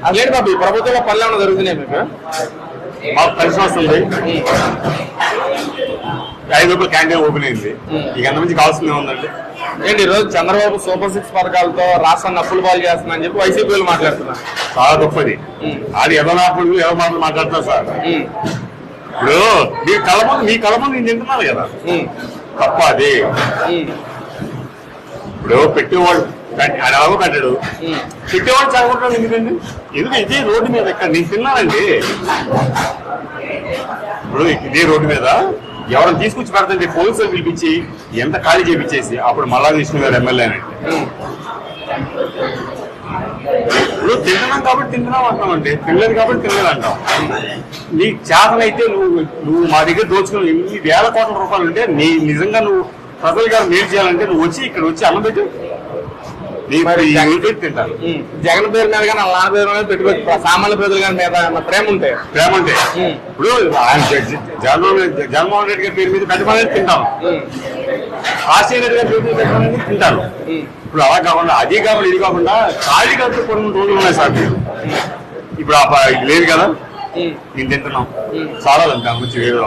అసలేంటి బాబు ఈ ప్రభుత్వంలో పనులు ఏమైనా జరుగుతున్నాయి మీకు? మాకు కలిసి వస్తుంది. 5 రూపాయలు క్యాంటీన్ ఓపెన్ అయింది. ఇక ఎంత మంచి కావాల్సింది ఉందండి. ఏంటి ఈరోజు చంద్రబాబు సూపర్ 6 పథకాలతో రాష్ట్రాన్ని అప్పులు పాలు చేస్తున్నా అని చెప్పి వైసీపీ వాళ్ళు మాట్లాడుతున్నారు. చాలా గొప్పది. అది ఎవరు మాటలు మాట్లాడుతున్నారు సార్. ఇప్పుడు మీ కళ ముందు నేను తింటున్నాను కదా, తప్ప అది. ఇప్పుడు పెట్టేవాడు ఆయన అలాగో కట్టాడు, పెట్టేవాడు చదవడం ఎందుకండి? ఇదే రోడ్డు మీద ఇక్కడ నేను తిన్నానండి. ఇప్పుడు ఇదే రోడ్డు మీద ఎవరైనా తీసుకొచ్చి పెడతంటే పోలీసులు పిలిపించి ఎంత ఖాళీ చేపించేసి అప్పుడు మల్లా విష్ణు గారు ఎమ్మెల్యే అనండి. ఇప్పుడు తింటున్నాం కాబట్టి తింటున్నాం అంటామండి, తినలేదు కాబట్టి తినలేదు అంటాం. నీకు చేతనైతే నువ్వు మా దగ్గర దోచుకుని ఇన్ని వేల కోట్ల రూపాయలు ఉంటే నిజంగా నువ్వు ప్రజలు గారు మేలు చేయాలంటే నువ్వు ఇక్కడ వచ్చి అన్నం పెట్టు, తింటారు. జగన్ పేరు మీద కానీ వాళ్ళ నాన్న పేరు మీద పెట్టుకోవచ్చు. సామాన్య ప్రజల మీద ప్రేమ ఉంటే ఇప్పుడు ఆయన జగన్మోహన్ రెడ్డి గారి పేరు మీద పెట్టమనేది తింటాం, రాజశేఖర రెడ్డి గారి పేరు మీద పెట్టమనేది తింటారు. ఇప్పుడు అలా కాకుండా అది కాకుండా ఇది కాకుండా ఖాళీ కలిపి కొన్ని రోజులు ఉన్నాయి సార్. ఇప్పుడు లేదు కదా, నేను తింటున్నాం చాలా మంచి వేరే